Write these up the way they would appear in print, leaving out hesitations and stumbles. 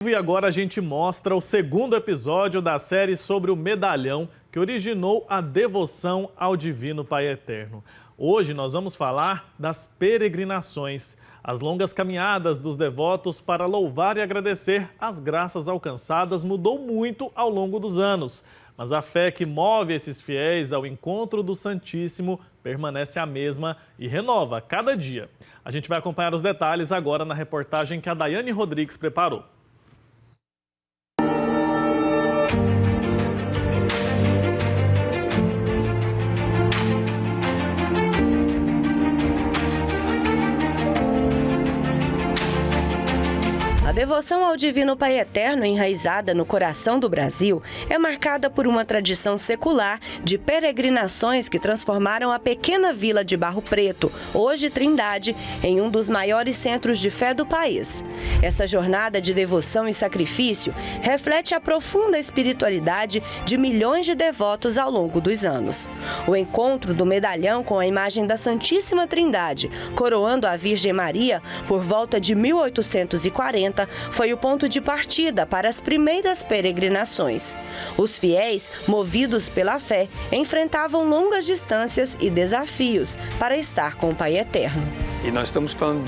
E agora a gente mostra o segundo episódio da série sobre o medalhão que originou a devoção ao Divino Pai Eterno. Hoje nós vamos falar das peregrinações, as longas caminhadas dos devotos para louvar e agradecer as graças alcançadas mudou muito ao longo dos anos. Mas a fé que move esses fiéis ao encontro do Santíssimo permanece a mesma e renova a cada dia. A gente vai acompanhar os detalhes agora na reportagem que a Daiane Rodrigues preparou. A devoção ao Divino Pai Eterno, enraizada no coração do Brasil, é marcada por uma tradição secular de peregrinações que transformaram a pequena vila de Barro Preto, hoje Trindade, em um dos maiores centros de fé do país. Esta jornada de devoção e sacrifício reflete a profunda espiritualidade de milhões de devotos ao longo dos anos. O encontro do medalhão com a imagem da Santíssima Trindade, coroando a Virgem Maria, por volta de 1840, foi o ponto de partida para as primeiras peregrinações. Os fiéis, movidos pela fé, enfrentavam longas distâncias e desafios para estar com o Pai Eterno. E nós estamos falando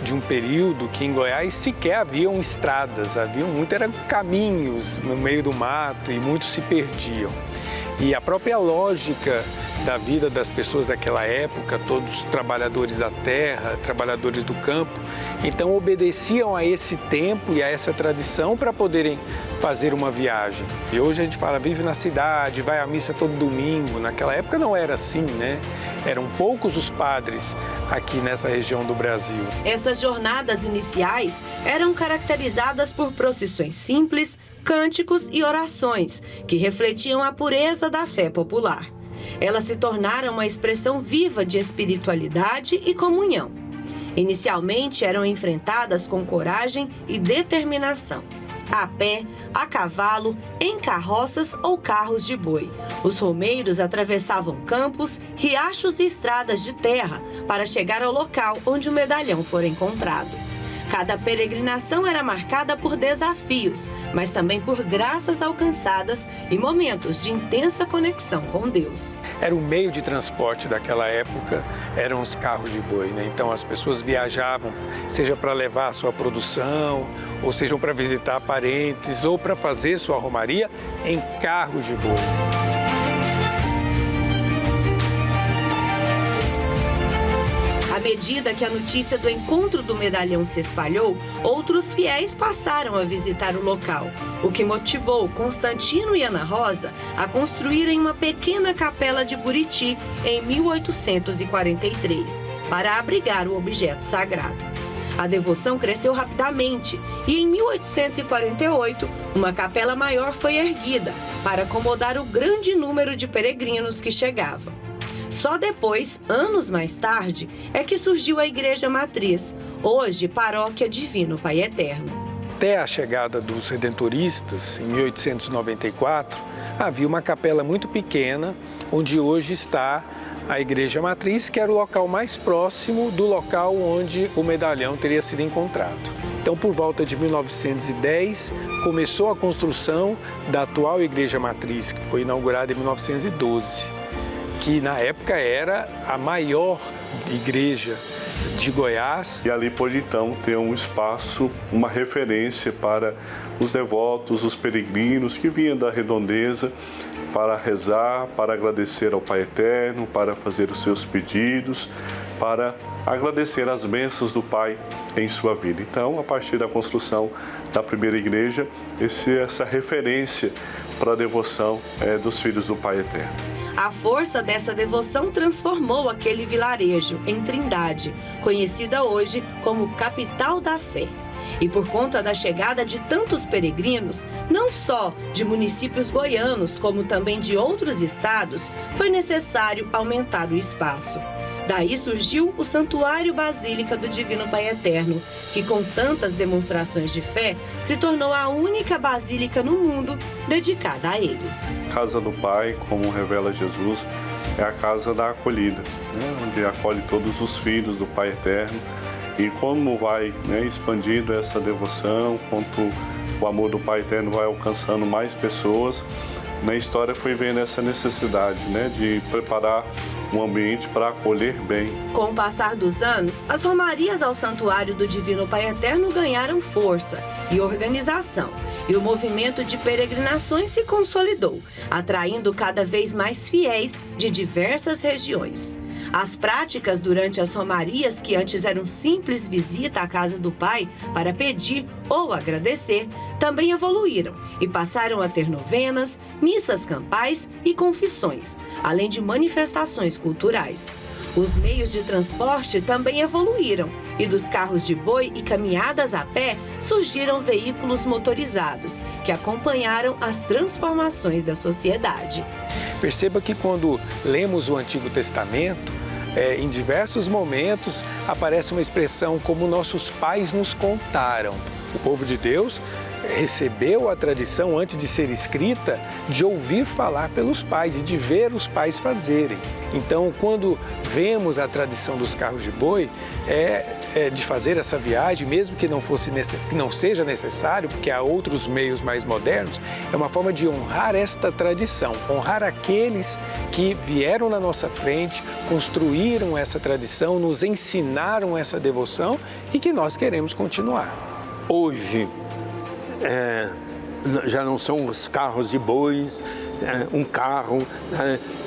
de um período que em Goiás sequer haviam estradas, eram caminhos no meio do mato e muitos se perdiam. E a própria lógica da vida das pessoas daquela época, todos trabalhadores da terra, trabalhadores do campo, então obedeciam a esse tempo e a essa tradição para poderem fazer uma viagem. E hoje a gente fala, vive na cidade, vai à missa todo domingo. Naquela época não era assim, né? Eram poucos os padres aqui nessa região do Brasil. Essas jornadas iniciais eram caracterizadas por procissões simples, cânticos e orações, que refletiam a pureza da fé popular. Elas se tornaram uma expressão viva de espiritualidade e comunhão. Inicialmente eram enfrentadas com coragem e determinação. A pé, a cavalo, em carroças ou carros de boi. Os romeiros atravessavam campos, riachos e estradas de terra para chegar ao local onde o medalhão for encontrado. Cada peregrinação era marcada por desafios, mas também por graças alcançadas e momentos de intensa conexão com Deus. Era o meio de transporte daquela época, eram os carros de boi, né? Então as pessoas viajavam, seja para levar a sua produção, ou seja para visitar parentes, ou para fazer sua romaria em carros de boi. À medida que a notícia do encontro do medalhão se espalhou, outros fiéis passaram a visitar o local, o que motivou Constantino e Ana Rosa a construírem uma pequena capela de Buriti em 1843, para abrigar o objeto sagrado. A devoção cresceu rapidamente e, em 1848, uma capela maior foi erguida para acomodar o grande número de peregrinos que chegavam. Só depois, anos mais tarde, é que surgiu a Igreja Matriz, hoje Paróquia Divino Pai Eterno. Até a chegada dos redentoristas, em 1894, havia uma capela muito pequena, onde hoje está a Igreja Matriz, que era o local mais próximo do local onde o medalhão teria sido encontrado. Então, por volta de 1910, começou a construção da atual Igreja Matriz, que foi inaugurada em 1912. Que na época era a maior igreja de Goiás. E ali pôde então ter um espaço, uma referência para os devotos, os peregrinos que vinham da redondeza para rezar, para agradecer ao Pai Eterno, para fazer os seus pedidos, para agradecer as bênçãos do Pai em sua vida. Então, a partir da construção da primeira igreja, essa referência para a devoção dos filhos do Pai Eterno. A força dessa devoção transformou aquele vilarejo em Trindade, conhecida hoje como capital da fé. E por conta da chegada de tantos peregrinos, não só de municípios goianos, como também de outros estados, foi necessário aumentar o espaço. Daí surgiu o Santuário Basílica do Divino Pai Eterno, que com tantas demonstrações de fé, se tornou a única basílica no mundo dedicada a ele. A Casa do Pai, como revela Jesus, é a casa da acolhida, né? Onde acolhe todos os filhos do Pai Eterno. E como vai expandindo essa devoção, quanto o amor do Pai Eterno vai alcançando mais pessoas. Na história foi vendo essa necessidade, né, de preparar um ambiente para acolher bem. Com o passar dos anos, as romarias ao Santuário do Divino Pai Eterno ganharam força e organização, e o movimento de peregrinações se consolidou, atraindo cada vez mais fiéis de diversas regiões. As práticas durante as romarias, que antes eram simples visita à casa do Pai para pedir ou agradecer, também evoluíram e passaram a ter novenas, missas campais e confissões, além de manifestações culturais. Os meios de transporte também evoluíram e dos carros de boi e caminhadas a pé surgiram veículos motorizados que acompanharam as transformações da sociedade. Perceba que quando lemos o Antigo Testamento, em diversos momentos aparece uma expressão como nossos pais nos contaram. O povo de Deus recebeu a tradição, antes de ser escrita, de ouvir falar pelos pais e de ver os pais fazerem. Então, quando vemos a tradição dos carros de boi, de fazer essa viagem, mesmo que não seja necessário, porque há outros meios mais modernos, é uma forma de honrar esta tradição, honrar aqueles que vieram na nossa frente, construíram essa tradição, nos ensinaram essa devoção e que nós queremos continuar. Hoje, já não são os carros de bois, um carro,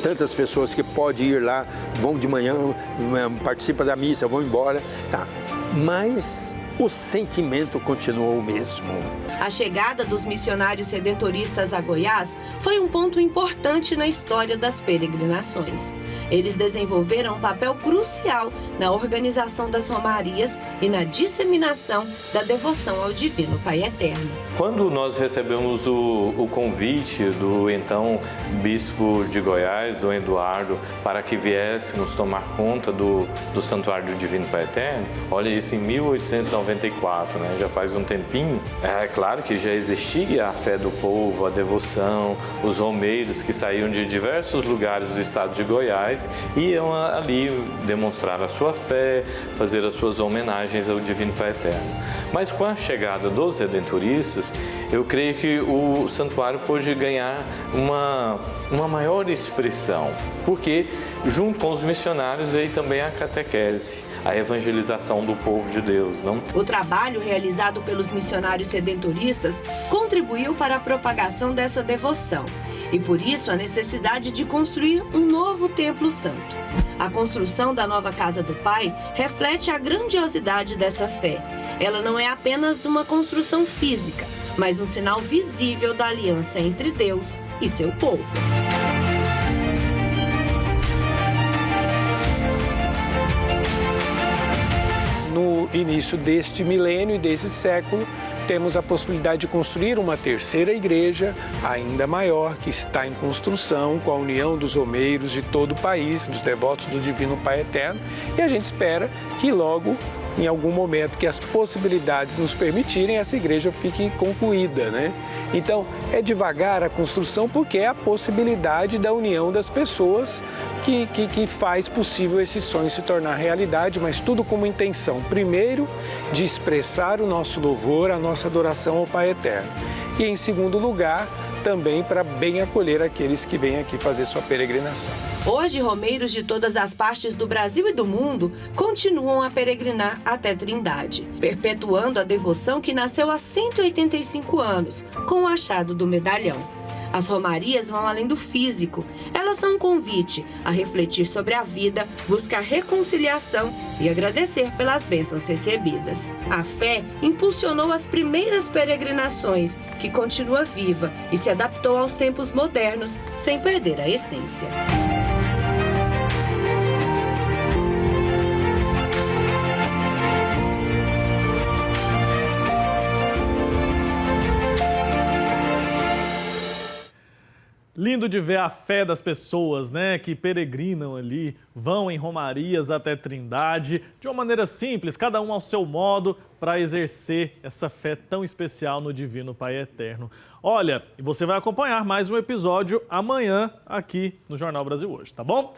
tantas pessoas que podem ir lá, vão de manhã, participam da missa, vão embora, tá. Mas o sentimento continuou o mesmo. A chegada dos missionários redentoristas a Goiás foi um ponto importante na história das peregrinações. Eles desenvolveram um papel crucial na organização das romarias e na disseminação da devoção ao Divino Pai Eterno. Quando nós recebemos o convite do então bispo de Goiás, Dom Eduardo, para que viéssemos tomar conta do Santuário do Divino Pai Eterno, olha isso, em 1894, né? Já faz um tempinho. É claro que já existia a fé do povo, a devoção, os romeiros que saíam de diversos lugares do estado de Goiás iam ali demonstrar a sua fé, fazer as suas homenagens ao Divino Pai Eterno. Mas com a chegada dos redentoristas, eu creio que o santuário pôde ganhar uma maior expressão, porque junto com os missionários veio também a catequese, a evangelização do povo de Deus, não? O trabalho realizado pelos missionários redentoristas contribuiu para a propagação dessa devoção e por isso a necessidade de construir um novo templo santo. A construção da nova casa do Pai reflete a grandiosidade dessa fé. Ela não é apenas uma construção física, mas um sinal visível da aliança entre Deus e seu povo. No início deste milênio e desse século, temos a possibilidade de construir uma terceira igreja, ainda maior, que está em construção, com a união dos romeiros de todo o país, dos devotos do Divino Pai Eterno, e a gente espera que logo, em algum momento que as possibilidades nos permitirem, essa igreja fique concluída, né? Então, é devagar a construção porque é a possibilidade da união das pessoas que faz possível esse sonho se tornar realidade, mas tudo com uma intenção, primeiro, de expressar o nosso louvor, a nossa adoração ao Pai Eterno. E, em segundo lugar, também para bem acolher aqueles que vêm aqui fazer sua peregrinação. Hoje, romeiros de todas as partes do Brasil e do mundo continuam a peregrinar até Trindade, perpetuando a devoção que nasceu há 185 anos, com o achado do medalhão. As romarias vão além do físico. Elas são um convite a refletir sobre a vida, buscar reconciliação e agradecer pelas bênçãos recebidas. A fé impulsionou as primeiras peregrinações, que continua viva e se adaptou aos tempos modernos sem perder a essência. Lindo de ver a fé das pessoas, né, que peregrinam ali, vão em romarias até Trindade, de uma maneira simples, cada um ao seu modo, para exercer essa fé tão especial no Divino Pai Eterno. Olha, e você vai acompanhar mais um episódio amanhã aqui no Jornal Brasil Hoje, tá bom?